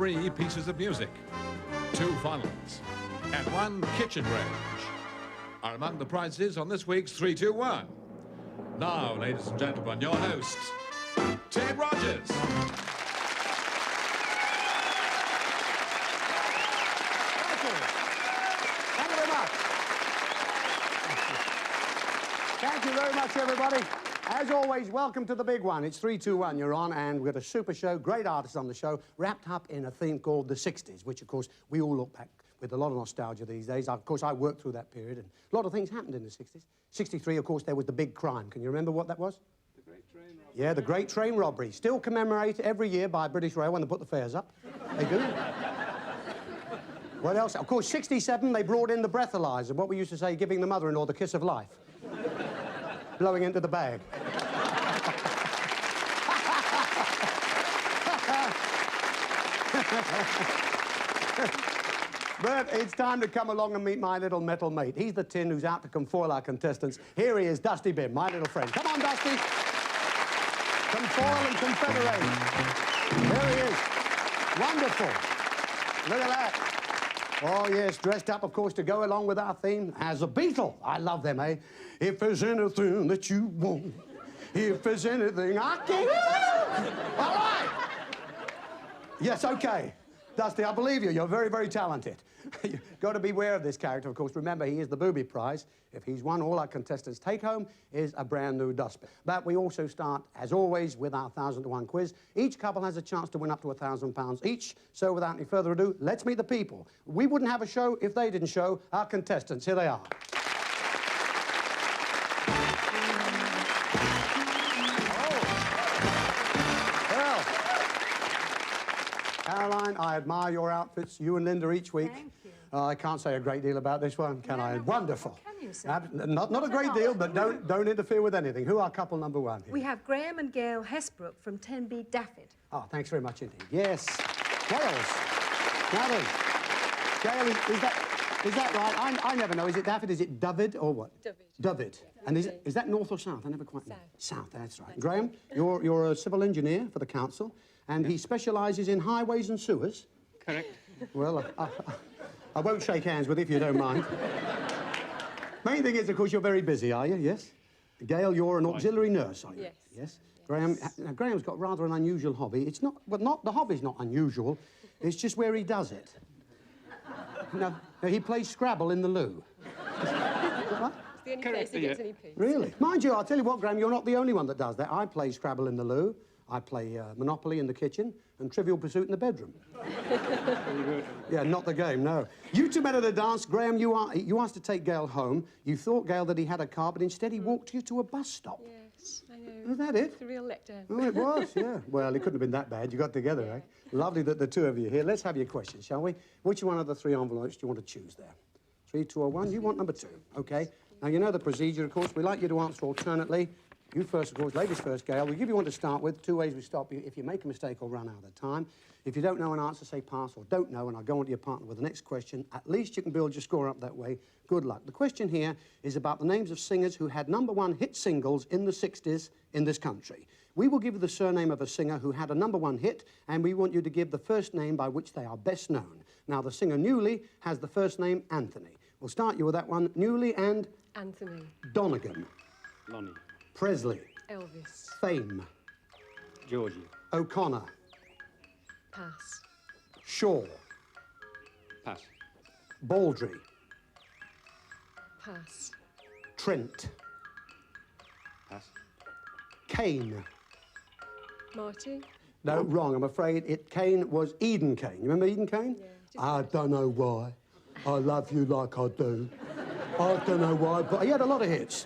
3 pieces of music, 2 funnels, and 1 kitchen range are among the prizes on this week's 3-2-1. Now, ladies and gentlemen, your hosts, Tim Rogers. Thank you very much, everybody. As always, welcome to the big one. It's 3-2-1 you're on, and we've got a super show, great artists on the show, wrapped up in a theme called the 60s, which, of course, we all look back with a lot of nostalgia these days. Of course, I worked through that period, and a lot of things happened in the 60s. 63, of course, there was the big crime. Can you remember what that was? The Great Train Robbery. Yeah, the Great Train Robbery. Still commemorated every year by British Rail when they put the fares up. They do. What else? Of course, 67, they brought in the breathalyzer, what we used to say, giving the mother-in-law the kiss of life. Blowing into the bag. But it's time to come along and meet my little metal mate. He's the tin who's out to confoil our contestants. Here he is, Dusty Bim, my little friend. Come on, Dusty. Confoil and confederate. There he is. Wonderful. Look at that. Oh, yes, dressed up, of course, to go along with our theme as a Beatle. I love them, eh? If there's anything that you want, if there's anything I can... All right. Yes, OK. Dusty, I believe you. You're very, very talented. You've got to beware of this character, of course. Remember, he is the booby prize. If he's won, all our contestants take home is a brand new dustbin. But we also start, as always, with our 1,000-to-1 quiz. Each couple has a chance to win up to £1,000 each. So without any further ado, let's meet the people. We wouldn't have a show if they didn't show our contestants. Here they are. Caroline, I admire your outfits. You and Linda each week. Thank you. I can't say a great deal about this one, can I? No, Wonderful. Can you, sir? Not a great deal, but don't interfere with anything. Who are couple number 1 here? We have Graham and Gail Hesbrook from 10B Daffod. Oh, thanks very much indeed. Yes. Wales. Now then. Gail, is that right? I never know. Is it Daffod? Is it David or what? David. And is that north or south? I never quite know. South, that's right. Graham, you're a civil engineer for the council, and he specialises in highways and sewers. Correct. Well, I won't shake hands with you if you don't mind. Main thing is, of course, you're very busy, are you? Yes? Gail, you're an auxiliary nurse, are you? Yes. Yes? Graham, now, Graham's got rather an unusual hobby. It's not... Well, the hobby's not unusual. It's just where he does it. No, he plays Scrabble in the loo. What? It's the only place he gets any peace. Really? Mind you, I'll tell you what, Graham, you're not the only one that does that. I play Scrabble in the loo, I play Monopoly in the kitchen, and Trivial Pursuit in the bedroom. Very good. Yeah, not the game, no. You two met at a dance. Graham, you asked to take Gail home. You thought, Gail, that he had a car, but instead he walked you to a bus stop. Yes, I know. Was that it? It's a real letdown. Oh, it was, yeah. Well, it couldn't have been that bad. You got together, eh? Lovely that the two of you are here. Let's have your questions, shall we? Which one of the 3 envelopes do you want to choose there? 3, 2, or 1? You want number 2, OK? Now, you know the procedure, of course. We like you to answer alternately. You first, of course. Ladies first, Gail. We'll give you one to start with. 2 ways we stop you if you make a mistake or run out of time. If you don't know an answer, say pass or don't know, and I'll go on to your partner with the next question. At least you can build your score up that way. Good luck. The question here is about the names of singers who had #1 hit singles in the 60s in this country. We will give you the surname of a singer who had a #1 hit, and we want you to give the first name by which they are best known. Now, the singer Newley has the first name Anthony. We'll start you with that one. Newley and... Anthony. Donegan. Lonnie. Presley. Elvis. Fame. Georgie. O'Connor. Pass. Shaw. Pass. Baldry. Pass. Trent. Pass. Kane. Marty. No, wrong, I'm afraid. Kane was Eden Kane. You remember Eden Kane? Yeah. I don't know why. I love you like I do. I don't know why, but he had a lot of hits.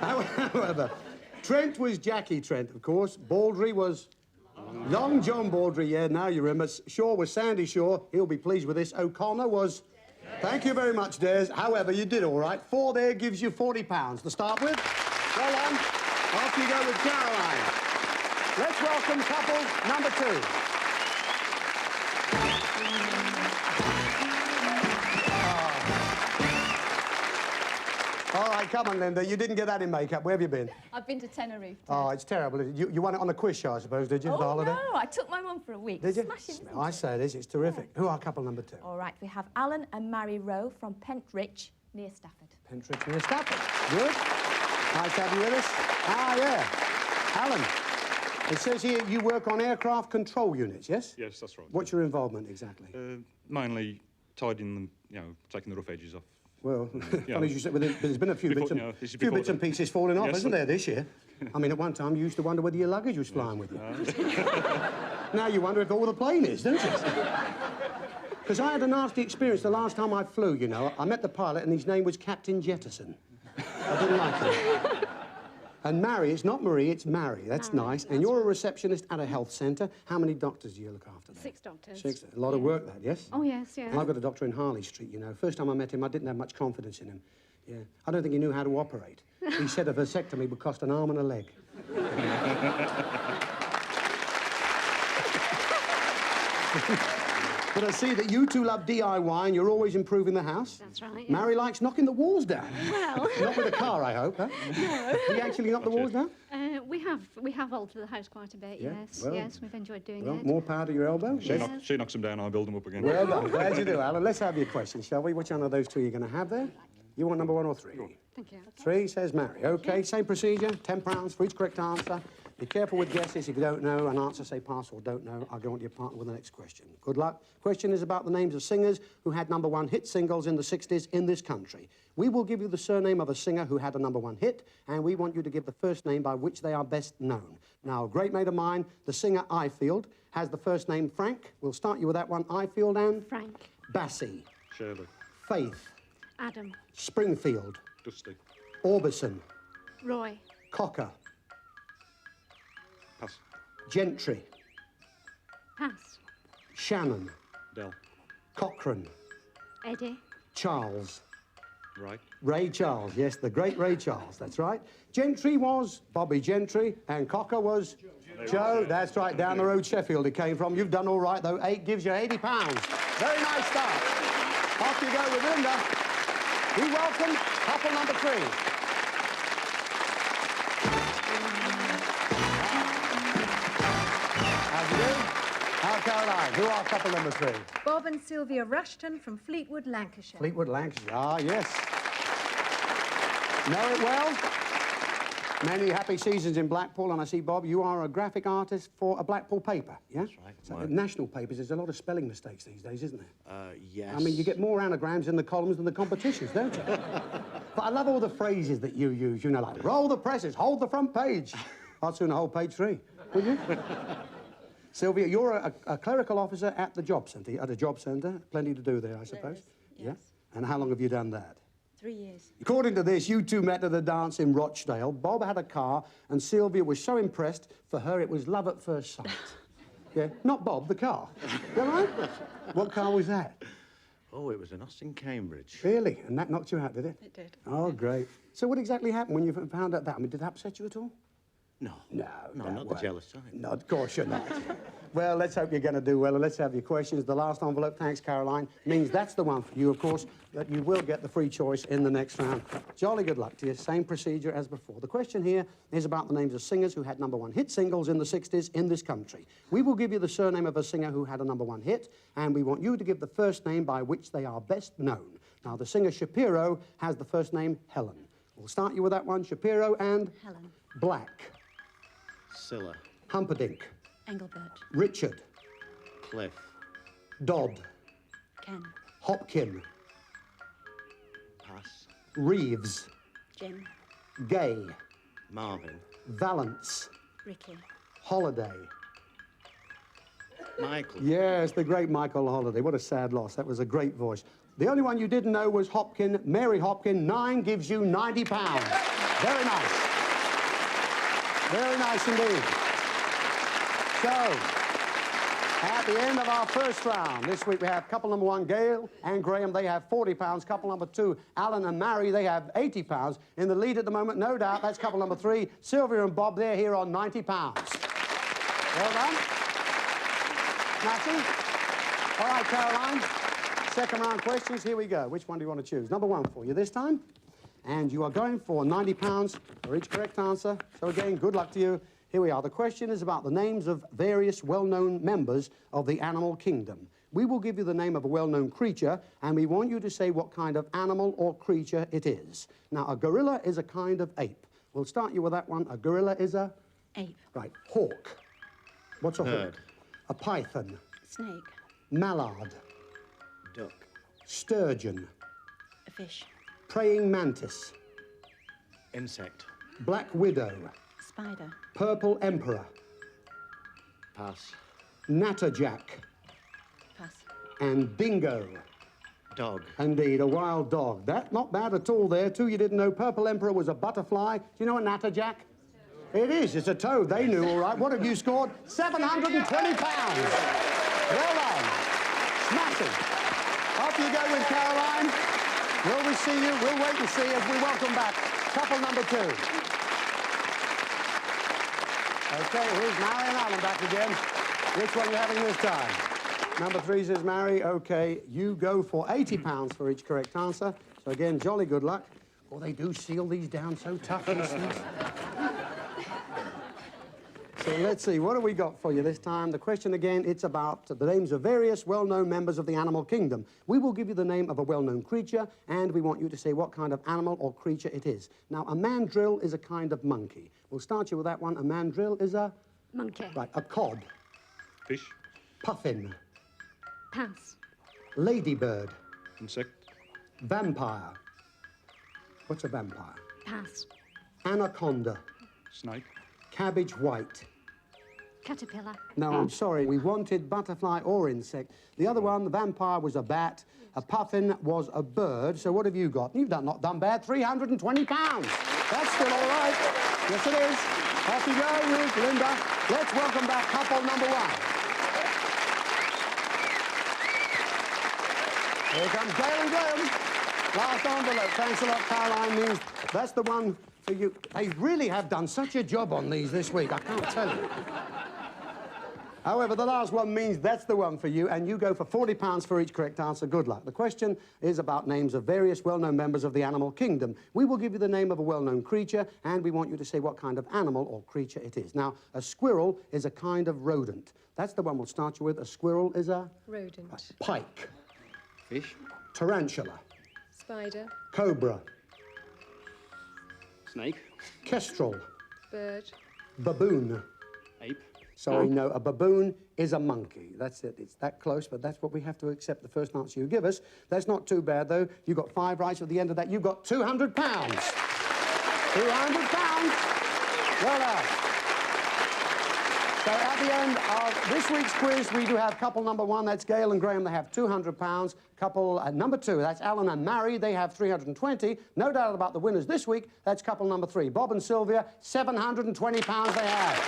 However, Trent was Jackie Trent, of course. Baldry was Long John Baldry, yeah, now you remember. Shaw was Sandy Shaw. He'll be pleased with this. O'Connor was... Thank you very much, Des. However, you did all right. 4 there gives you £40 to start with. Well on. Off you go with Caroline. Let's welcome couple number 2. All right, come on, Linda. You didn't get that in makeup. Where have you been? I've been to Tenerife. Oh, it's terrible. You won it on a quiz show, I suppose, did you, for the Oh, holiday? no, I took my mum for a week. Did you? Smashing, isn't I it? say it is. It's terrific. Who are couple number 2? All right, we have Alan and Mary Rowe from Pentrich, near Stafford. Pentrich near Stafford. Good. Nice to have you with us. Ah, yeah. Alan, it says here you work on aircraft control units, yes? Yes, that's right. What's your involvement exactly? Mainly tidying them, you know, taking the rough edges off. Well, Yeah. funny as you said, there's been a few Before- bits and, no, this is few before bits and the- pieces falling off, Yes, isn't sir. there, this year? I mean, at one time you used to wonder whether your luggage was flying with you. Now you wonder if all the plane is, don't you? Because I had a nasty experience the last time I flew, you know. I met the pilot and his name was Captain Jettison. I didn't like him. And Mary, it's not Marie, it's Mary. That's nice. And you're a receptionist at a health centre. How many doctors do you look after there? 6 doctors. 6. A lot of work, that, yes? Oh, yes, yeah. And I've got a doctor in Harley Street, you know. First time I met him, I didn't have much confidence in him. Yeah. I don't think he knew how to operate. He said a vasectomy would cost an arm and a leg. But I see that you two love DIY and you're always improving the house. That's right, yeah. Mary likes knocking the walls down. Well. Not with a car, I hope, huh? No. Do you actually knock the walls down? We have altered the house quite a bit, Yeah, yes. well- Yes, we've enjoyed doing Well, it. more power to your elbow. She knocks them down, I build them up again. Well done. Glad you do, Alan. Let's have your questions, shall we? Which one of those two are you going to have there? You want number 1 or 3? Thank you. 3 says Mary. OK, same procedure, £10 for each correct answer. Be careful with guesses. If you don't know an answer, say pass or don't know. I'll go on to your partner with the next question. Good luck. Question is about the names of singers who had #1 hit singles in the 60s in this country. We will give you the surname of a singer who had a #1 hit, and we want you to give the first name by which they are best known. Now, a great mate of mine, the singer Ifield, has the first name Frank. We'll start you with that one. Ifield and Frank. Bassie, Shirley, Faith, Adam. Springfield, Dusty, Orbison, Roy. Cocker, Pass, Gentry, Pass. Shannon, Dell, Cochrane, Eddie. Charles. Ray, Ray Charles, yes, the great Ray Charles, that's right. Gentry was Bobby Gentry, and Cocker was Joe. That's right, down the road Sheffield he came from. You've done all right, though. 8 gives you £80. Very nice start. Off you go with Linda. We welcome couple number 3. How's you doing? How Caroline? Who are couple number 3? Bob and Sylvia Rushton from Fleetwood, Lancashire. Fleetwood, Lancashire. Ah, yes. Know it well? Many happy seasons in Blackpool, and I see, Bob, you are a graphic artist for a Blackpool paper, yeah? That's right. So national papers, there's a lot of spelling mistakes these days, isn't there? Yes. I mean, you get more anagrams in the columns than the competitions, don't you? But I love all the phrases that you use, you know, like, roll the presses, hold the front page. I'd sooner hold page 3, would you? Sylvia, you're a clerical officer at the job centre, at a job centre. Plenty to do there, I suppose. Yes. Yeah? And how long have you done that? 3 years. According to this, you two met at a dance in Rochdale. Bob had a car, and Sylvia was so impressed, for her it was love at first sight. Yeah, not Bob, the car. Is that right? What car was that? Oh, it was an Austin Cambridge. Really? And that knocked you out, did it? It did. Oh, great. So what exactly happened when you found out that? I mean, did it upset you at all? No. No, No, that not the way. jealous side. No, of course you're not. Well, let's hope you're going to do well, and let's have your questions. The last envelope, thanks, Caroline, means that's the one for you, of course, that you will get the free choice in the next round. Jolly good luck to you. Same procedure as before. The question here is about the names of singers who had #1 hit singles in the 60s in this country. We will give you the surname of a singer who had a #1 hit, and we want you to give the first name by which they are best known. Now, the singer Shapiro has the first name Helen. We'll start you with that one, Shapiro and... Helen. Black. Scylla, Humperdinck. Engelbert. Richard. Cliff, Dodd. Ken. Hopkin. Pass, Reeves. Jim. Gay. Marvin, Valance. Ricky. Holiday. Michael. Yes, the great Michael Holiday. What a sad loss. That was a great voice. The only one you didn't know was Hopkin, Mary Hopkin. 9 gives you £90. Very nice. Very nice indeed. So, at the end of our first round, this week we have couple number 1, Gail and Graham. They have £40. Couple number 2, Alan and Mary, they have £80. In the lead at the moment, no doubt, that's couple number 3, Sylvia and Bob. They're here on £90. Well done. Matty? All right, Caroline. Second round questions, here we go. Which one do you want to choose? Number 1 for you this time. And you are going for £90 for each correct answer. So again, good luck to you. Here we are. The question is about the names of various well-known members of the animal kingdom. We will give you the name of a well-known creature, and we want you to say what kind of animal or creature it is. Now, a gorilla is a kind of ape. We'll start you with that one. A gorilla is a? Ape. Right. Hawk. What's a Bird. hawk? A python. Snake. Mallard. Duck. Sturgeon. A fish. Praying mantis. Insect. Black widow. Spider. Purple emperor. Pass. Natterjack. Pass. And bingo. Dog. Indeed, a wild dog. That, not bad at all there. Two you didn't know. Purple emperor was a butterfly. Do you know a natterjack? It is. It's a toad. They knew all right. What have you scored? £720. Well done. Smashing. Off you go with Caroline. Will we see you? We'll wait and see as we welcome back couple number 2. Okay, here's Mary and Alan back again. Which one are you having this time? Number 3 says Mary. Okay, you go for £80 for each correct answer. So again, jolly good luck. Oh, they do seal these down so tough, these things. So let's see, what have we got for you this time? The question again, it's about the names of various well-known members of the animal kingdom. We will give you the name of a well-known creature, and we want you to say what kind of animal or creature it is. Now, a mandrill is a kind of monkey. We'll start you with that one. A mandrill is a? Monkey. Right, a cod. Fish. Puffin. Pass. Ladybird. Insect. Vampire. What's a vampire? Pass. Anaconda. Snake. Cabbage white. Caterpillar. No, I'm sorry. We wanted butterfly or insect. The other one, the vampire, was a bat. A puffin was a bird. So what have you got? You've not done bad. £320. That's still all right. Yes, it is. Off you go with Linda. Let's welcome back couple number 1. Here comes Gail and Graham. Last envelope. Thanks a lot, Caroline. Means that's the one for you. They really have done such a job on these this week, I can't tell you. However, the last one means that's the one for you, and you go for £40 for each correct answer. Good luck. The question is about names of various well-known members of the animal kingdom. We will give you the name of a well-known creature, and we want you to say what kind of animal or creature it is. Now, a squirrel is a kind of rodent. That's the one we'll start you with. A squirrel is a? Rodent. Pike. Fish. Tarantula. Spider. Cobra. Snake. Kestrel. Bird. Baboon. Ape. Sorry, no, a baboon is a monkey. That's it. It's that close, but that's what we have to accept the first answer you give us. That's not too bad, though. You got 5 right. At the end of that, you've got £200. £200. Well done. So at the end of this week's quiz, we do have couple number 1. That's Gail and Graham. They have £200. Couple number 2, that's Alan and Mary. They have £320. No doubt about the winners this week. That's couple number 3. Bob and Sylvia, £720 they have.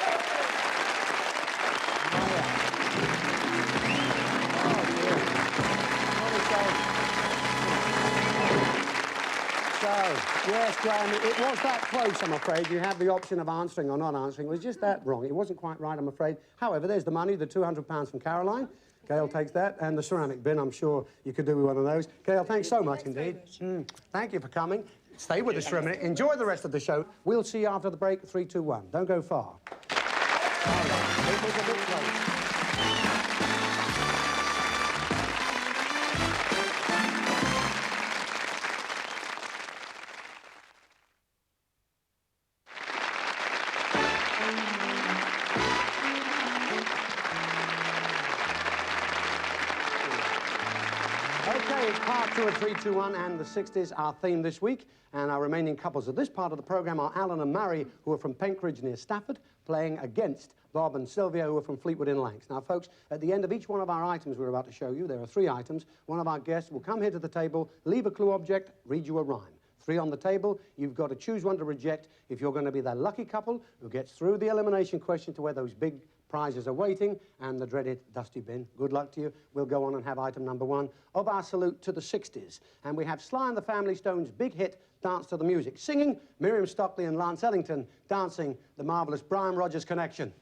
Yes, Graham, it was that close, I'm afraid. You had the option of answering or not answering. It was just that wrong. It wasn't quite right, I'm afraid. However, there's the money, the £200 from Caroline. Gail takes that, and the ceramic bin, I'm sure you could do with one of those. Gail, thanks so much indeed. Thank you for coming. Stay with us for a minute. Enjoy the rest of the show. We'll see you after the break. 3, 2, 1. Don't go far. It was a bit close. Okay, it's part 2 of 3, 2, 1 and the 60s, our theme this week. And our remaining couples of this part of the programme are Alan and Mary, who are from Penkridge near Stafford, playing against Bob and Sylvia, who are from Fleetwood in Lancs. Now, folks, at the end of each one of our items we're about to show you, there are 3 items. One of our guests will come here to the table, leave a clue object, read you a rhyme. 3 on the table. You've got to choose one to reject if you're going to be that lucky couple who gets through the elimination question to where those big prizes are waiting and the dreaded dusty bin. Good luck to you. We'll go on and have item number 1 of our salute to the 60s. And we have Sly and the Family Stone's big hit, Dance to the Music. Singing, Miriam Stockley and Lance Ellington. Dancing, the marvellous Brian Rogers Connection.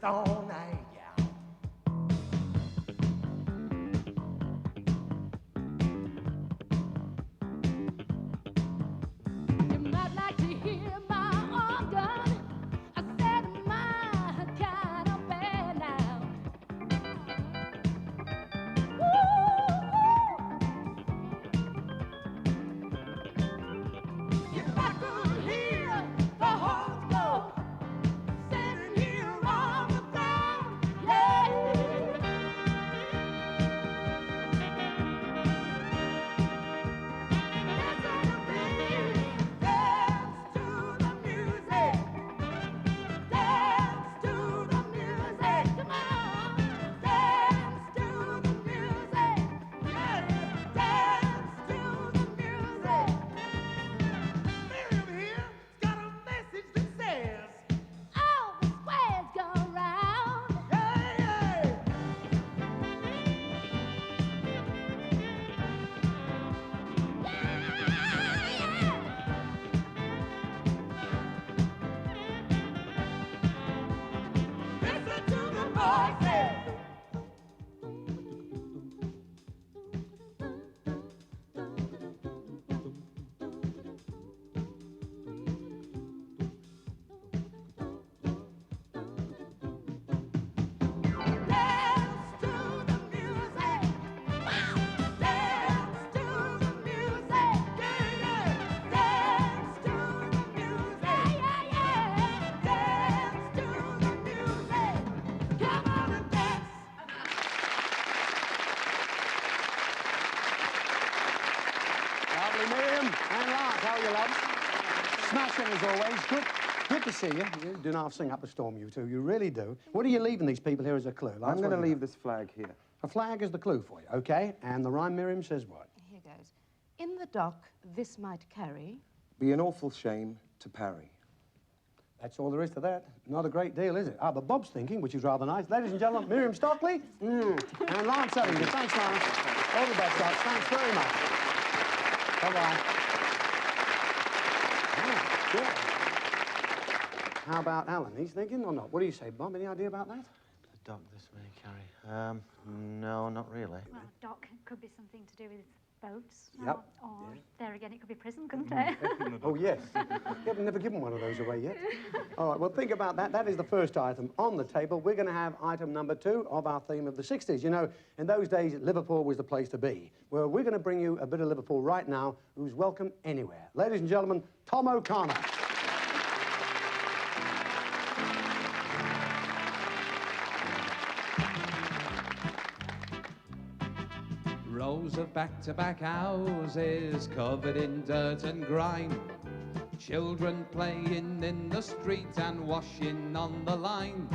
breakfast all night, yeah. You might like to hear my organ. I said my kind of bad now. If I could hear the heart go, sitting here on the ground, yeah. Listen to me, dance to the music, dance to the music, come on, dance to the music, yeah, dance to the music. Miriam here's got a message that says, All the squares go round. hey, hey. Listen to the voices. Dance to the music. Dance to the music. Yeah, yeah. Dance to the music. Yeah, yeah, yeah. Dance to the music. Come on and dance. Lovely, Miriam and Lance. How are you, love? Smashing as always. Good to see you. You do not sing up a storm, you two. You really do. What are you leaving these people here as a clue? Lance, I'm going what to do you leave this flag here. got? A flag is the clue for you, okay? And the rhyme, Miriam, says what? Here goes. In the dock, this might carry. Be an awful shame to parry. That's all there is to that. Not a great deal, is it? Ah, but Bob's thinking, which is rather nice. Ladies and gentlemen, Miriam Stockley and Lance Ellinger. Thanks, Lance. All the best, guys. Thanks very much. Bye-bye. Ah, good. How about Alan? He's thinking or not? What do you say, Bob? Any idea about that? The dock this may carry. No, not really. Well, dock could be something to do with boats. Yep. Or there again, it could be prison, couldn't it? Oh, yes. You haven't never given one of those away yet. All right, well, think about that. That is the first item on the table. We're going to have item number 2 of our theme of the 60s. You know, in those days, Liverpool was the place to be. Well, we're going to bring you a bit of Liverpool right now, who's welcome anywhere. Ladies and gentlemen, Tom O'Connor. Rows of back-to-back houses covered in dirt and grime. Children playing in the street and washing on the line.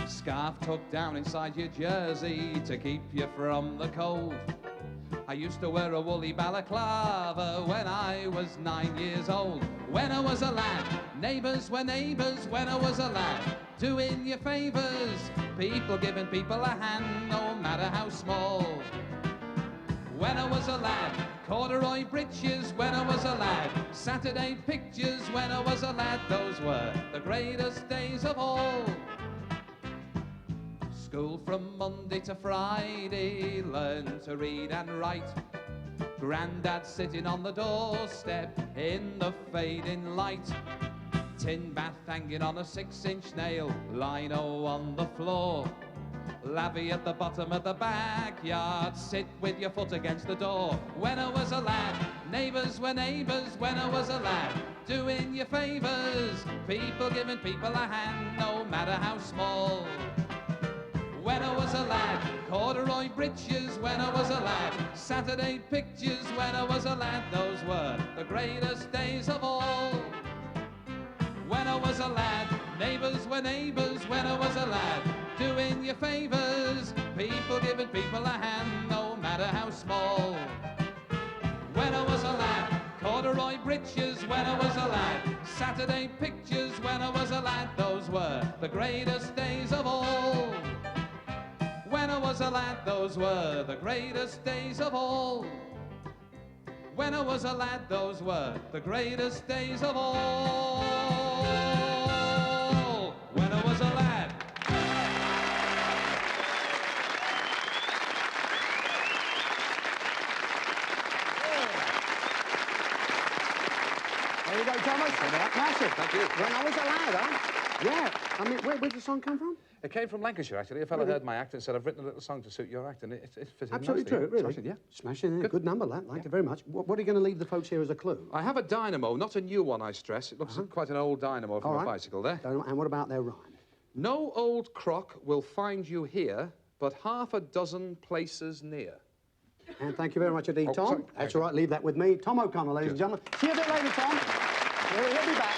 Scarf tucked down inside your jersey to keep you from the cold. I used to wear a woolly balaclava when I was 9 years old. When I was a lad, neighbours were neighbours when I was a lad. Doing you favours, people giving people a hand, no matter how small. When I was a lad, corduroy breeches when I was a lad. Saturday pictures when I was a lad, those were the greatest days of all. School from Monday to Friday, learn to read and write. Grandad sitting on the doorstep in the fading light. Tin bath hanging on a 6-inch nail, lino on the floor. Lavvy at the bottom of the backyard, sit with your foot against the door. When I was a lad, neighbours were neighbours when I was a lad. Doing you favours, people giving people a hand, no matter how small. When I was a lad, corduroy breeches when I was a lad. Saturday pictures when I was a lad, those were the greatest days of all. When I was a lad, neighbours were neighbours when I was a lad. Doing you favours, people giving people a hand, no matter how small. When I was a lad, corduroy breeches when I was a lad. Saturday pictures when I was a lad, those were the greatest days of all. When I was a lad, those were the greatest days of all. When I was a lad, those were the greatest days of all. When I was a lad. Thomas. Massive. Thank you. When I was a lad, huh? Yeah. I mean, where'd the song come from? It came from Lancashire, actually. A fellow heard my act and said, I've written a little song to suit your act, and it fitted Absolutely nicely. true, really. Smashing, yeah. Smashing, good number, lad. Liked it very much. What are you going to leave the folks here as a clue? I have a dynamo, not a new one, I stress. It looks quite an old dynamo from a bicycle there. And what about their rhyme? No old crock will find you here, but half a dozen places near. And thank you very much indeed, Tom. Sorry. That's all right, leave that with me. Tom O'Connor, ladies and gentlemen. See you a bit later, Tom. He'll be back.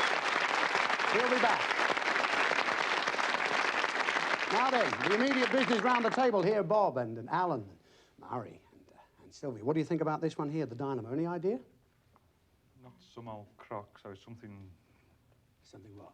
He'll be back. Now then, the immediate business round the table here, Bob and Alan and Murray and Sylvia. What do you think about this one here, the dynamo? Any idea? Not some old crock, so something... Something what?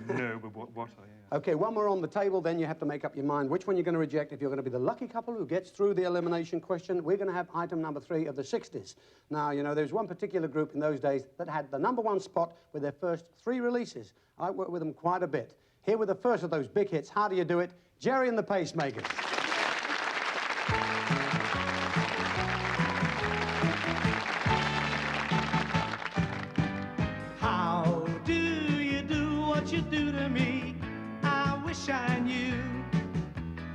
No, but what Okay, one more on the table, then you have to make up your mind which one you're going to reject. If you're going to be the lucky couple who gets through the elimination question, we're going to have item number 3 of the 60s. Now, you know, there's one particular group in those days that had the #1 spot with their first 3 releases. I worked with them quite a bit. Here with the first of those big hits, How Do You Do It? Jerry and the Pacemakers. How do you do what you do to me? I wish I knew.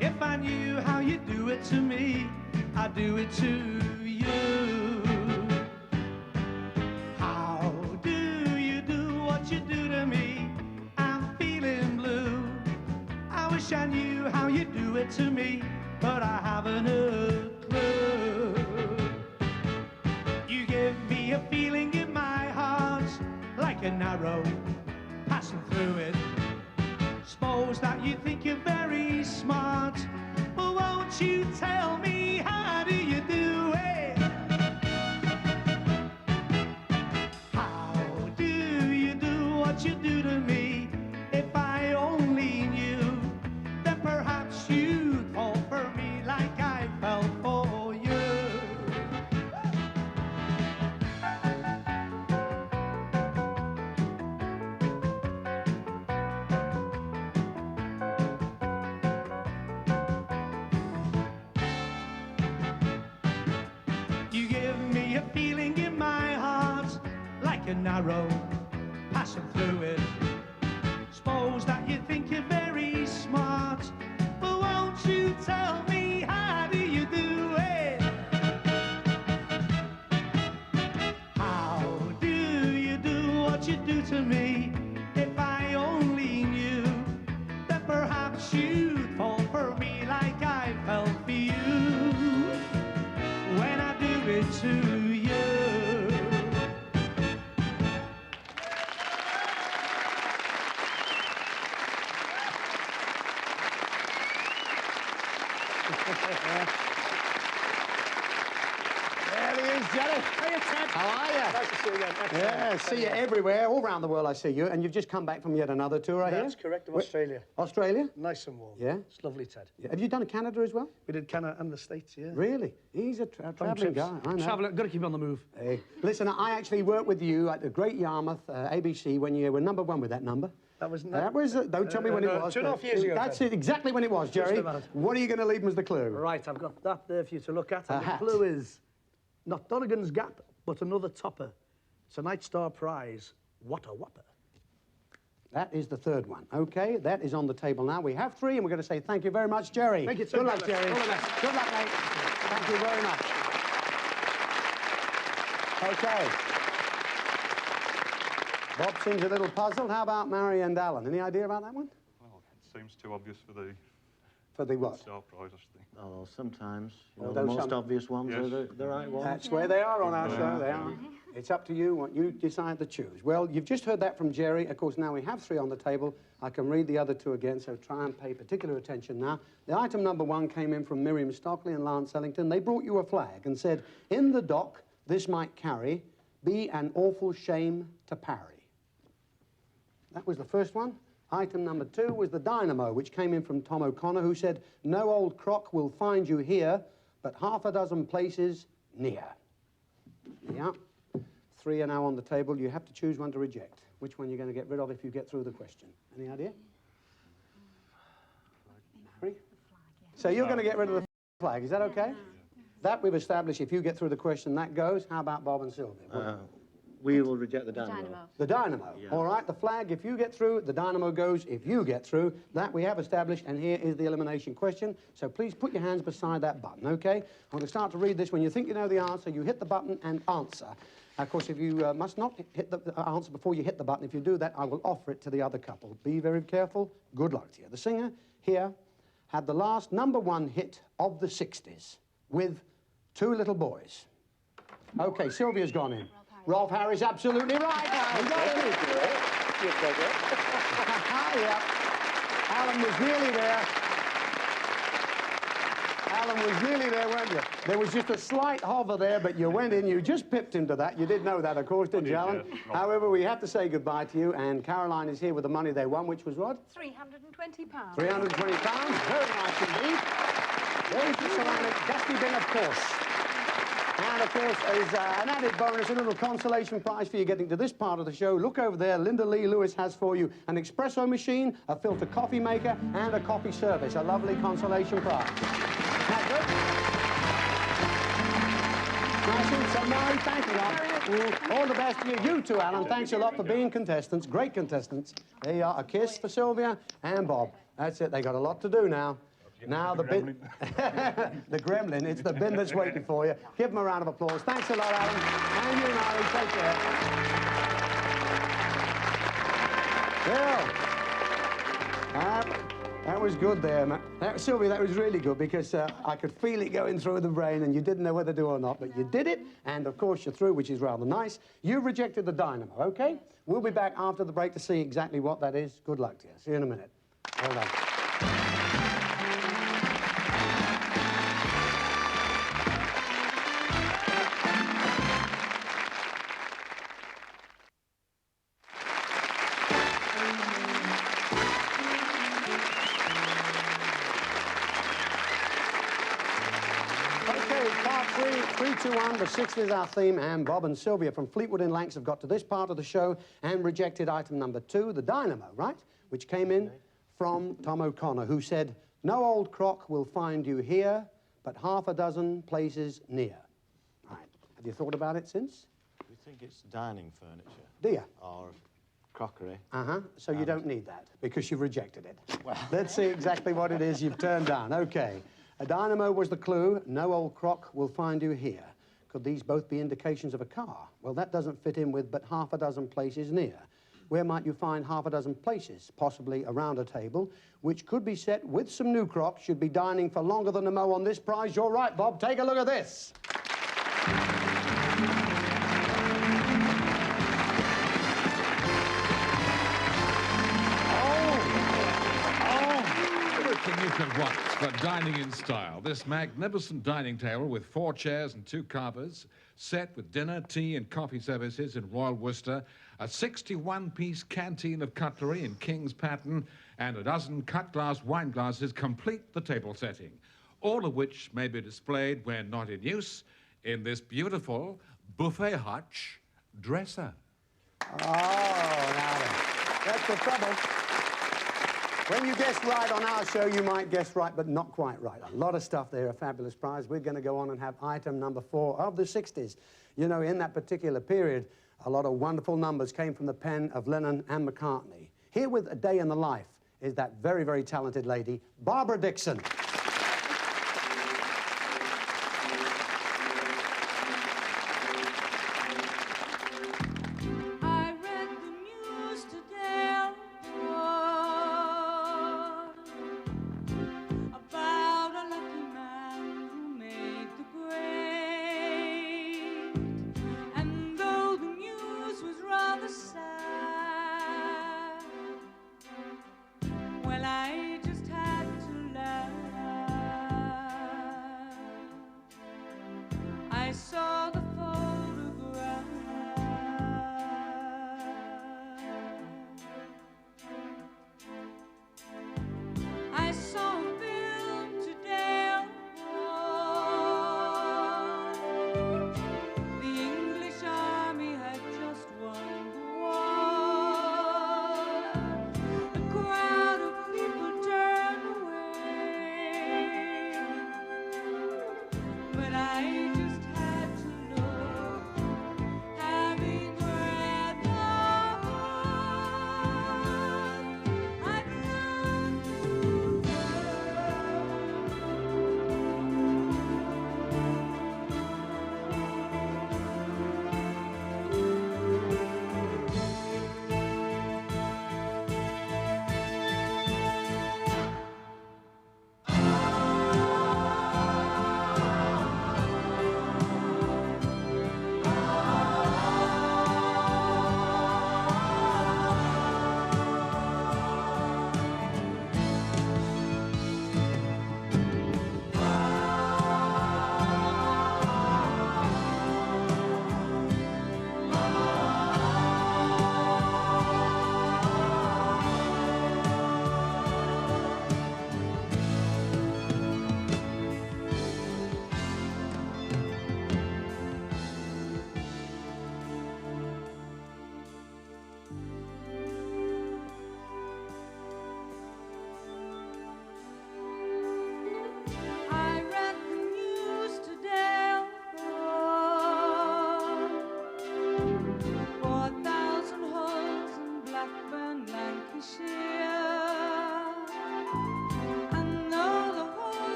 If I knew how you do it to me, I'd do it to you. How do you do what you do to me? I'm feeling blue. I wish I knew how you do it to me, but I haven't a clue. You give me a feeling in my heart, like an arrow passing through it. Suppose that you think you're very smart, but won't you tell me how do you do it? How do you do what you do to me? If I only knew, then perhaps you'd fall for me like I fell for you. You give me a feeling in my heart, like an arrow passing through it. Suppose that you think you're very smart, but won't you tell me how do you do it? How do you do what you do to me? If I only knew, then perhaps you'd fall for me like I fell for you when I do it to you. There he is, Jerry. Hiya, Ted. How are you? Nice to see you again. Yeah, see you everywhere, all around the world I see you, and you've just come back from yet another tour, I hear? That's correct, of Australia. Australia? Nice and warm. Yeah? It's lovely, Ted. Yeah. Have you done Canada as well? We did Canada and the States, yeah. Really? He's a travelling guy, I know. Traveller, got to keep on the move. Hey, listen, I actually worked with you at the Great Yarmouth, ABC, when you were #1 with that number. That was... Don't tell me when it was. 2.5 years ago. That's it, exactly when it was, Jerry. What are you going to leave them as the clue? Right, I've got that there for you to look at. A And the hat. clue is not Donegan's Gap, but another topper. It's a Night Star Prize. What a whopper. That is the third one. Okay, that is on the table now. We have 3, and we're going to say thank you very much, Jerry. Thank you, Good luck, Jerry. All the best. Good luck, mate. Thank you very much. Okay. Bob seems a little puzzled. How about Mary and Alan? Any idea about that one? Well, it seems too obvious for the... For the what? Star Prize, I think. Oh, sometimes. You Oh, know, the those most some- obvious ones Yes. are the right ones. That's where they are on our show. They are. It's up to you what you decide to choose. Well, you've just heard that from Jerry. Of course, now we have 3 on the table. I can read the other 2 again, so try and pay particular attention now. The item #1 came in from Miriam Stockley and Lance Ellington. They brought you a flag and said, in the dock, this might carry, be an awful shame to parry. That was the first one. Item #2 was the dynamo, which came in from Tom O'Connor, who said, no old crock will find you here, but half a dozen places near. Yeah. 3 are now on the table. You have to choose one to reject. Which one you're going to get rid of if you get through the question? Any idea? 3? So you're going to get rid of the flag. Is that okay? That we've established. If you get through the question, that goes. How about Bob and Sylvia? We will reject the dynamo. The dynamo. Yeah. All right, the flag, if you get through, the dynamo goes if you get through. That we have established, and here is the elimination question. So please put your hands beside that button, okay? I'm going to start to read this. When you think you know the answer, you hit the button and answer. Of course, if you must not hit the answer before you hit the button. If you do that, I will offer it to the other couple. Be very careful. Good luck to you. The singer here had the last #1 hit of the 60s with Two Little Boys. Okay, Sylvia's gone in. Rolf Harris, absolutely right. Yeah. Alan was nearly there. Alan was nearly there, weren't you? There was just a slight hover there, but you went in, you just pipped him to that. You did know that, of course, didn't you, Alan? However, we have to say goodbye to you, and Caroline is here with the money they won, which was what? £320. £320. Very nice indeed. There's the ceramic dusty bin, of course. And, of course, as an added bonus, a little consolation prize for you getting to this part of the show. Look over there. Linda Lee Lewis has for you an espresso machine, a filter coffee maker, and a coffee service. A lovely consolation prize. That good? Nice and so, Mary, thank you, Alan. All the best to you. You too, Alan. Thanks a lot for being contestants. Great contestants. There you are. A kiss for Sylvia and Bob. That's it. They got a lot to do now. Now the bin, the gremlin, it's the bin that's waiting for you. Give them a round of applause. Thanks a lot, Alan. And you, Mary, take care. Well, that was good there, man. Sylvia, that was really good because I could feel it going through the brain and you didn't know whether to do or not, but you did it, and of course you're through, which is rather nice. You rejected the dynamo, okay? We'll be back after the break to see exactly what that is. Good luck to you. See you in a minute. Well done. The 60s, our theme, and Bob and Sylvia from Fleetwood in Lancs have got to this part of the show and rejected item #2, the dynamo, right? Which came in from Tom O'Connor, who said, "No old crock will find you here, but half a dozen places near." Right. Have you thought about it since? We think it's dining furniture. Do you? Or crockery. Uh-huh. So you don't need that, because you've rejected it. Well, let's see exactly what it is you've turned down. Okay. A dynamo was the clue. No old crock will find you here. Could these both be indications of a car? Well, that doesn't fit in with but half a dozen places near. Where might you find half a dozen places? Possibly around a table, which could be set with some new crocks, should be dining for longer than a mo on this prize. You're right, Bob. Take a look at this. You can want for dining in style. This magnificent dining table with 4 chairs and 2 carvers, set with dinner, tea and coffee services in Royal Worcester, a 61-piece canteen of cutlery in King's pattern, and a dozen cut glass wine glasses complete the table setting, all of which may be displayed when not in use in this beautiful buffet hutch dresser. Oh, now that's the trouble. When you guess right on our show, you might guess right, but not quite right. A lot of stuff there, a fabulous prize. We're going to go on and have item #4 of the 60s. You know, in that particular period, a lot of wonderful numbers came from the pen of Lennon and McCartney. Here with A Day in the Life is that very, very talented lady, Barbara Dixon. Well, I just had to laugh.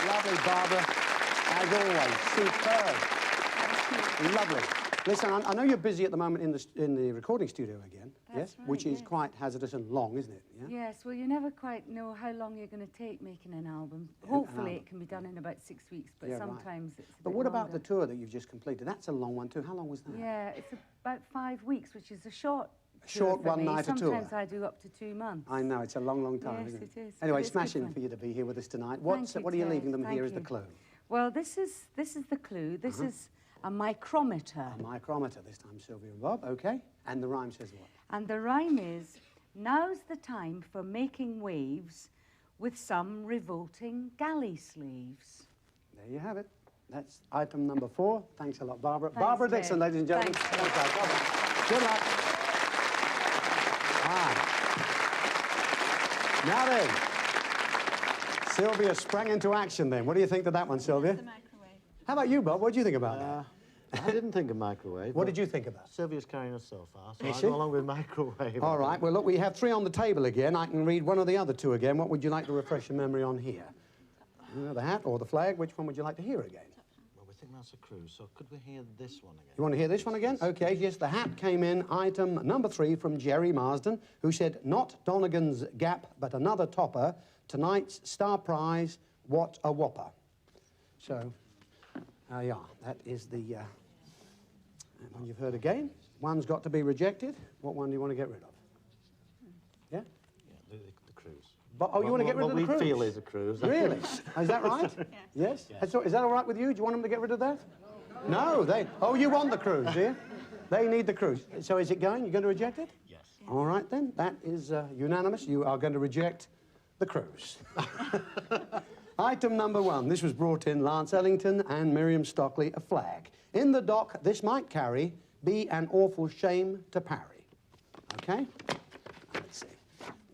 Lovely, Barbara. As always, superb. Lovely. Listen, I know you're busy at the moment in the recording studio again. That's yes? right, Which is yes. quite hazardous and long, isn't it? Yeah? Yes, well, you never quite know how long you're going to take making an album. Hopefully it can be done in about 6 weeks, but Yeah, right. sometimes it's a But bit what about longer. the tour that you've just completed? That's a long one too. How long was that? Yeah, it's about 5 weeks, which is a short short tour for me. one-nighter tour. Sometimes I do up to 2 months. I know, it's a long, long time, Yes, isn't it? it is. Anyway, But it's good smashing fun. for you to be here with us tonight. Thank you, What are you Ted. leaving them Thank here as the you. clue? Well, this is the clue. This is a micrometer. A micrometer this time, Sylvia and Bob. Okay. And the rhyme says what? And the rhyme is, now's the time for making waves with some revolting galley sleeves. There you have it. That's item number 4. Thanks a lot, Barbara. Thanks, Barbara Ted. Dixon, ladies and gentlemen. Thanks, Thanks, Barbara. Good luck. Now then, Sylvia sprang into action then. What do you think of that one, Sylvia? How about you, Bob? What do you think about that? I didn't think of microwave. What did you think about? Sylvia's carrying us so far, so Is I'll she? go along with microwave. All right, well, look, we have 3 on the table again. I can read one of the other 2 again. What would you like to refresh your memory on here? The hat or the flag? Which one would you like to hear again? Well, we think that's a cruise, so could we hear this one again? You want to hear this one again? Okay, yes, the hat came in item number 3 from Jerry Marsden, who said, not Donegan's Gap, but another topper. Tonight's star prize, what a whopper. So, yeah, that is the one you've heard again. One's got to be rejected. What one do you want to get rid of? Yeah? Yeah, the cruise. But, oh, you want to get rid of the cruise? What we feel is a cruise. Really? Is that right? Yes. So, is that all right with you? Do you want them to get rid of that? No, they... Oh, you want the cruise, do you? They need the cruise. So is it going? You're going to reject it? Yes. All right, then. That is unanimous. You are going to reject the cruise. Item number 1. This was brought in Lance Ellington and Miriam Stockley, a flag. In the dock, this might carry, be an awful shame to parry. Okay? Let's see.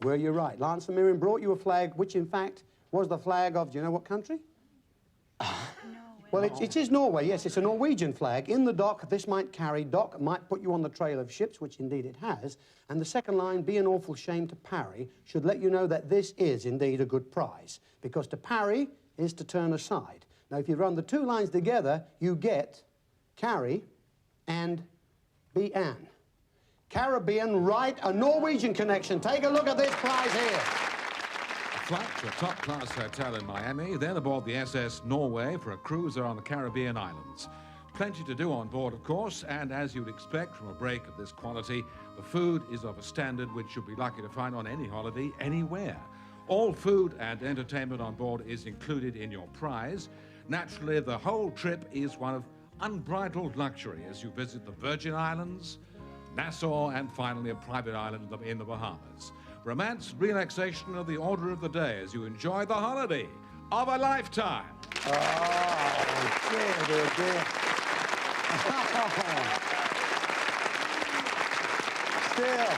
Were you right? Lance and Miriam brought you a flag, which in fact was the flag of, do you know what country? Well, it is Norway, yes, it's a Norwegian flag. In the dock, this might carry, dock might put you on the trail of ships, which indeed it has. And the second line, be an awful shame to parry, should let you know that this is indeed a good prize. Because to parry is to turn aside. Now, if you run the 2 lines together, you get carry and be an. Caribbean, right, a Norwegian connection. Take a look at this prize here. Flight to a top-class hotel in Miami, then aboard the SS Norway for a cruiser on the Caribbean islands. Plenty to do on board, of course, and as you'd expect from a break of this quality, the food is of a standard which you'll be lucky to find on any holiday, anywhere. All food and entertainment on board is included in your prize. Naturally, the whole trip is one of unbridled luxury as you visit the Virgin Islands, Nassau, and finally a private island in the Bahamas. Romance, relaxation are the order of the day as you enjoy the holiday of a lifetime. Oh, dear, dear, dear. Still,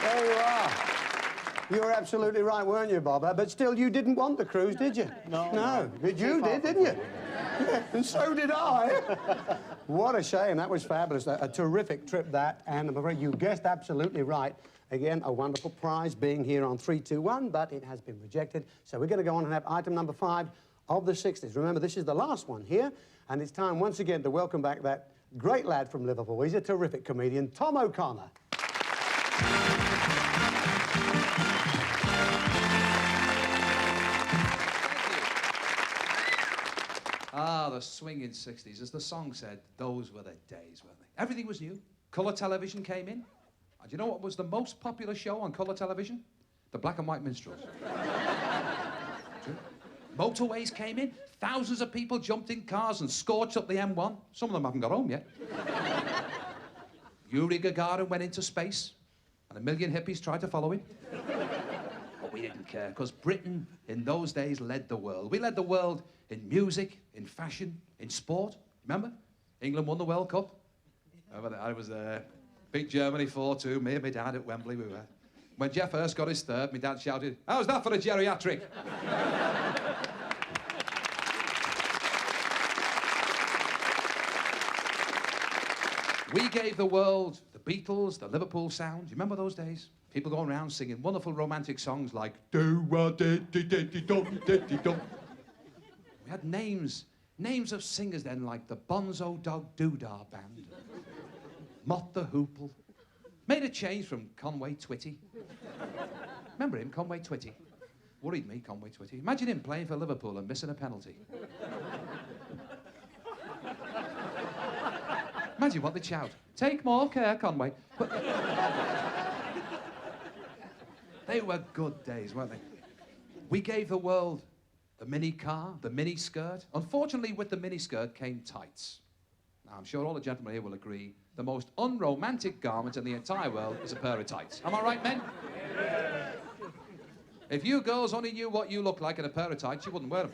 there you are. You were absolutely right, weren't you, Bob? But still, you didn't want the cruise, did you? No. But you did, didn't you? Yeah, and so did I. What a shame. That was fabulous. A terrific trip, that. And I'm afraid you guessed absolutely right. Again, a wonderful prize being here on 321, but it has been rejected. So we're going to go on and have item number 5 of the 60s. Remember, this is the last one here, and it's time once again to welcome back that great lad from Liverpool. He's a terrific comedian, Tom O'Connor. Ah, the swinging 60s. As the song said, those were the days, weren't they? Everything was new. Colour television came in. And do you know what was the most popular show on colour television? The Black and White Minstrels. Motorways came in. Thousands of people jumped in cars and scorched up the M1. Some of them haven't got home yet. Yuri Gagarin went into space, and 1 million hippies tried to follow him. But we didn't care, because Britain in those days led the world. We led the world in music, in fashion, in sport. Remember? England won the World Cup. I was there. Beat Germany 4-2. Me and my dad at Wembley, we were. When Jeff Hurst got his third, my dad shouted, "How's that for a geriatric?" We gave the world the Beatles, the Liverpool sound. You remember those days? People going around singing wonderful romantic songs like do-wa-di-di-di-di-dum-di-di-dum. We had names of singers then, like the Bonzo Dog Doodah Band, Mott the Hoople. Made a change from Conway Twitty. Remember him, Conway Twitty? Worried me, Conway Twitty. Imagine him playing for Liverpool and missing a penalty. Imagine what they'd shout. Take more care, Conway. But they were good days, weren't they? We gave the world the mini car, the mini skirt. Unfortunately, with the mini skirt came tights. Now, I'm sure all the gentlemen here will agree the most unromantic garment in the entire world is a pair of tights. Am I right, men? If you girls only knew what you look like in a pair of tights, you wouldn't wear them.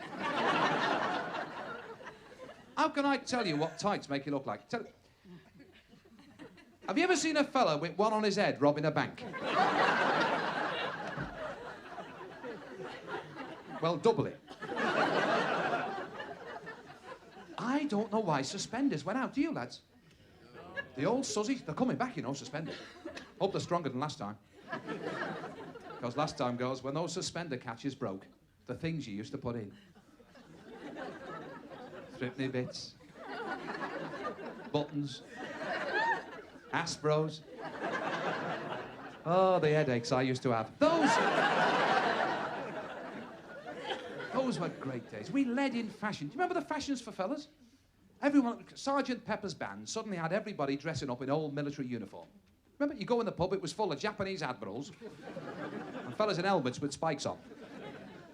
How can I tell you what tights make you look like? Have you ever seen a fella with one on his head robbing a bank? Well, double it. I don't know why suspenders went out, do you, lads? The old suzzies, they're coming back, you know, suspenders. Hope they're stronger than last time. Because last time, girls, when those suspender catches broke, the things you used to put in. Threepenny bits. Buttons. Aspros. Oh, the headaches I used to have. Those were great days. We led in fashion. Do you remember the fashions for fellas? Everyone, Sergeant Pepper's band suddenly had everybody dressing up in old military uniform. Remember, you go in the pub, it was full of Japanese admirals and fellas in helmets with spikes on.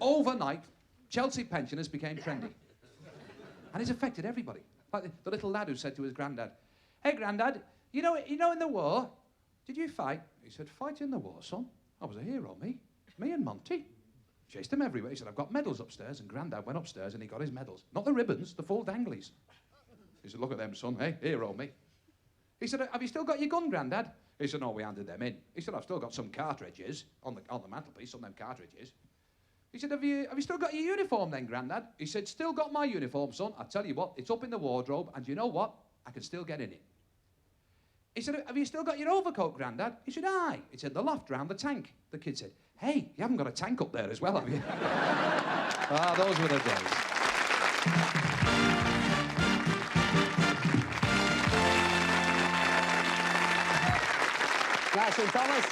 Overnight, Chelsea pensioners became trendy. And it's affected everybody. Like the little lad who said to his granddad, "Hey, Grandad, you know in the war, did you fight?" He said, "Fight in the war, son? I was a hero, me and Monty. Chased him everywhere." He said, "I've got medals upstairs," and Grandad went upstairs and he got his medals. Not the ribbons, the full danglies. He said, "Look at them, son, hey, hero, me." He said, "Have you still got your gun, Grandad?" He said, "No, we handed them in." He said, "I've still got some cartridges on the mantelpiece, some of them cartridges." He said, have you still got your uniform then, Grandad?" He said, "Still got my uniform, son. I tell you what, it's up in the wardrobe, and you know what? I can still get in it." He said, "Have you still got your overcoat, Grandad?" He said, "Aye. It's in the loft round the tank." The kid said, "Hey, you haven't got a tank up there as well, have you?" Ah, those were the days. Nice one, Thomas.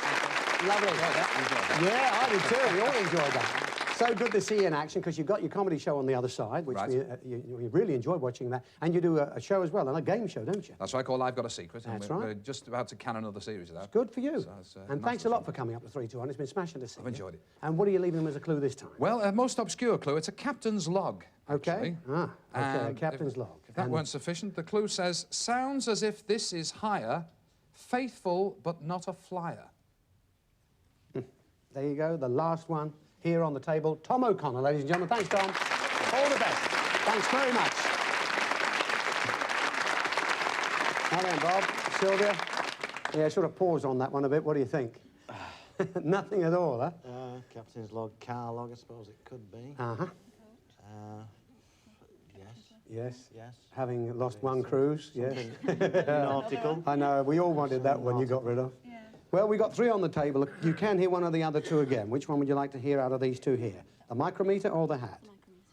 Lovely. Yeah, I did too. We all enjoyed that. So good to see you in action, because you've got your comedy show on the other side, which we really enjoyed watching that. And you do a show as well, and a game show, don't you? That's right, called I've Got a Secret. That's and we're right. just about to can another series of that. It's good for you. So and nice thanks a lot for coming up to 321. It's been smashing to see I've enjoyed it. And what are you leaving them as a clue this time? Well, a most obscure clue. It's a captain's log, Okay. actually. Okay, a And captain's log. If that weren't sufficient, the clue says, "Sounds as if this is higher, faithful but not a flyer." There you go, the last one here on the table. Tom O'Connor, ladies and gentlemen. Thanks, Tom. All the best. Thanks very much. Now then, Bob, Sylvia. Yeah, sort of pause on that one a bit. What do you think? Nothing at all, huh? Captain's log, car log, I suppose it could be. Uh-huh. Yes. Yes. Having lost one cruise, yes. Nautical. I know, we all wanted that one you got rid of. Yeah. Well, we got three on the table. You can hear one of the other two again. Which one would you like to hear out of these two here? The micrometer or the hat?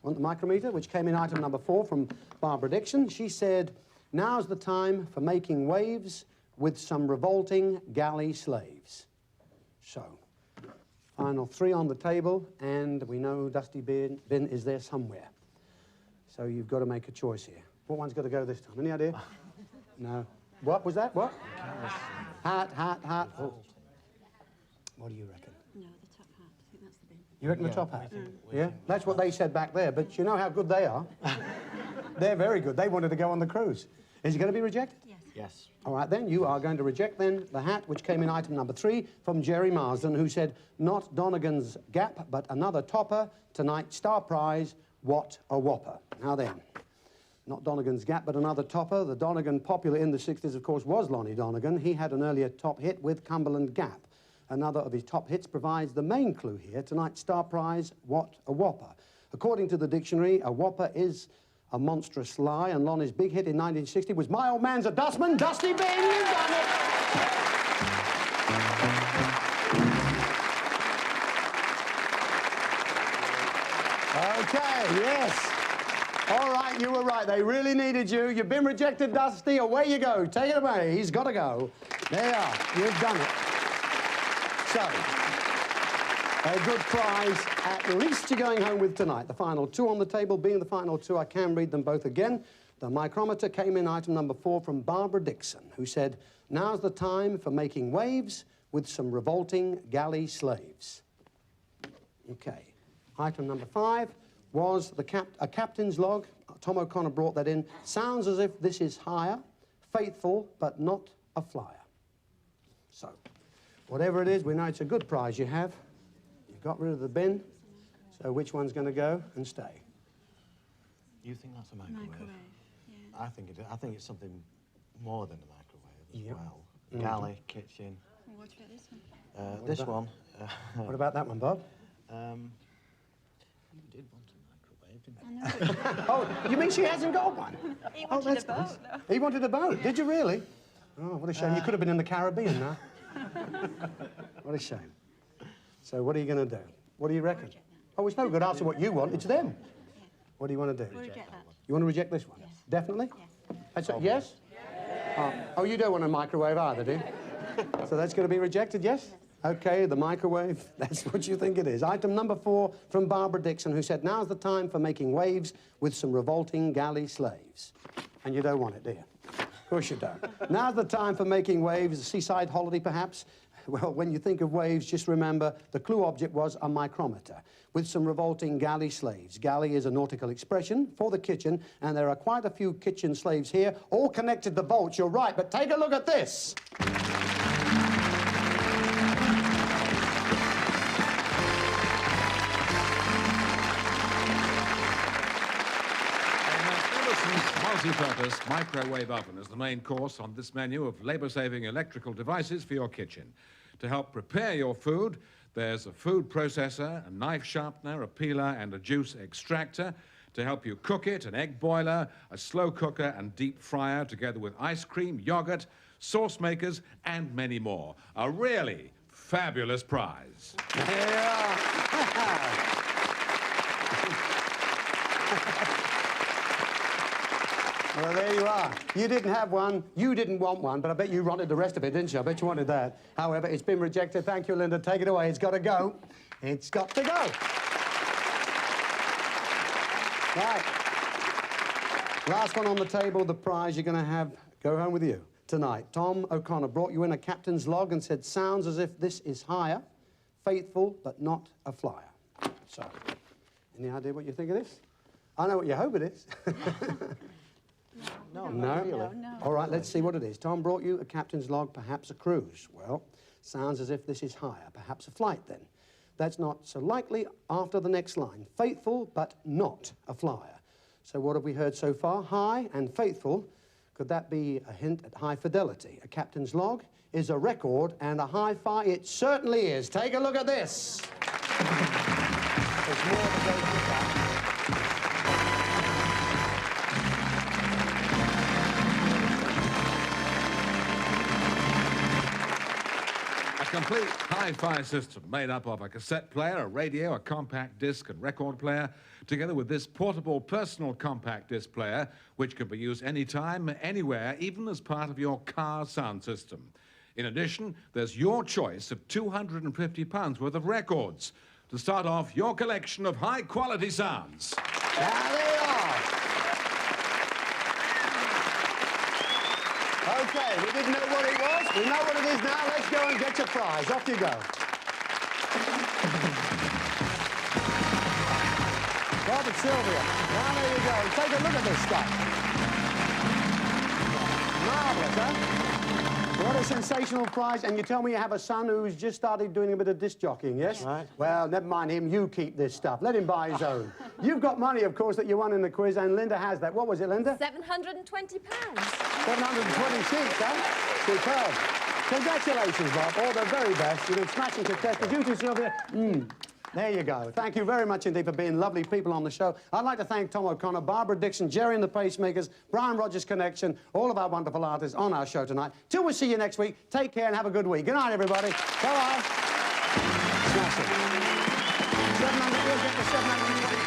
Want the micrometer, which came in item number 4 from Barbara Dixon. She said, "Now's the time for making waves with some revolting galley slaves." So, final 3 on the table, and we know Dusty Bin is there somewhere. So you've got to make a choice here. What one's got to go this time? Any idea? No. What was that? What? Hat. Oh. What do you reckon? No, the top hat. I think that's the bin. You reckon the top hat? Yeah? That's what they said back there, but you know how good they are? They're very good. They wanted to go on the cruise. Is it going to be rejected? Yes. All right, then, you are going to reject, then, the hat, which came in item number 3 from Jerry Marsden, who said, "Not Donegan's Gap, but another topper. Tonight, star prize, what a whopper." Now then, not Donegan's Gap, but another topper. The Donegan popular in the 60s, of course, was Lonnie Donegan. He had an earlier top hit with Cumberland Gap. Another of his top hits provides the main clue here. Tonight's star prize, what a whopper. According to the dictionary, a whopper is a monstrous lie, and Lonnie's big hit in 1960 was "My Old Man's a Dustman." Dusty Bin, you've done it! Okay, yes. All right, you were right. They really needed you. You've been rejected, Dusty. Away you go. Take it away. He's got to go. There you are. You've done it. So, a good prize. At least you're going home with tonight. The final two on the table being the final two. I can read them both again. The micrometer came in item number 4 from Barbara Dixon, who said, now's the time for making waves with some revolting galley slaves. Okay. Item number 5 was a captain's log. Tom O'Connor brought that in. Sounds as if this is higher, faithful, but not a flyer. So, whatever it is, we know it's a good prize you have. You've got rid of the bin. So which one's going to go and stay? You think that's a microwave? Yeah. I think it's something more than a microwave as well. Galley, kitchen. Well, what about this one? This one. What about that one, Bob? You did want a microwave, didn't you? Oh, you mean she hasn't got one? He wanted a boat, nice. though. He wanted a boat. Did you really? Oh, what a shame. You could have been in the Caribbean now. What a shame. So what are you going to do? What do you reckon? Oh, it's no good asking what you want. It's them. Yeah. What do you want to do? We'll reject that. You want to reject this one? Yes. Definitely? Yes. That's a, yes? Oh, you don't want a microwave either, do you? So that's going to be rejected, yes? Okay, the microwave, that's what you think it is. Item number 4 from Barbara Dixon, who said, now's the time for making waves with some revolting galley slaves. And you don't want it, do you? Of course you don't. Now's the time for making waves, a seaside holiday perhaps. Well, when you think of waves, just remember the clue object was a micrometer with some revolting galley slaves. Galley is a nautical expression for the kitchen, and there are quite a few kitchen slaves here, all connected to bolts. You're right, but take a look at this. Multi-purpose microwave oven is the main course on this menu of labour-saving electrical devices for your kitchen. To help prepare your food, there's a food processor, a knife sharpener, a peeler and a juice extractor. To help you cook it, an egg boiler, a slow cooker and deep fryer, together with ice cream, yoghurt, sauce makers and many more. A really fabulous prize. Yeah. Well, there you are. You didn't have one, you didn't want one, but I bet you wanted the rest of it, didn't you? I bet you wanted that. However, it's been rejected. Thank you, Linda. Take it away. It's got to go. It's got to go. Right. Last one on the table, the prize you're going to have go home with you tonight. Tom O'Connor brought you in a captain's log and said, sounds as if this is higher, faithful, but not a flyer. So, any idea what you think of this? I know what you hope it is. No. No? All right, let's see what it is. Tom brought you a captain's log, perhaps a cruise. Well, sounds as if this is higher, perhaps a flight then. That's not so likely after the next line. Faithful, but not a flyer. So what have we heard so far? High and faithful. Could that be a hint at high fidelity? A captain's log is a record and a hi-fi. It certainly is. Take a look at this. There's more to go with that. A complete hi-fi system made up of a cassette player, a radio, a compact disc and record player, together with this portable personal compact disc player, which can be used anytime, anywhere, even as part of your car sound system. In addition, there's your choice of £250 worth of records to start off your collection of high-quality sounds. There they are. Okay, we didn't know what it was. We know what it is now. Let's go and get your prize. Off you go. Bob and Sylvia. Now there you go. Take a look at this stuff. Marvellous, huh? What a sensational prize. And you tell me you have a son who's just started doing a bit of disc jockeying, yes? Right. Well, never mind him. You keep this stuff. Let him buy his own. You've got money, of course, that you won in the quiz, and Linda has that. What was it, Linda? £720. 720 sheets, huh? Superb. Congratulations, Bob. All the very best. You've been smashing contested. You too, Sylvia. There you go. Thank you very much indeed for being lovely people on the show. I'd like to thank Tom O'Connor, Barbara Dixon, Jerry and the Pacemakers, Brian Rogers Connection, all of our wonderful artists on our show tonight. Till we see you next week, take care and have a good week. Good night, everybody. Bye-bye. Smashing. 700, we'll get the 720.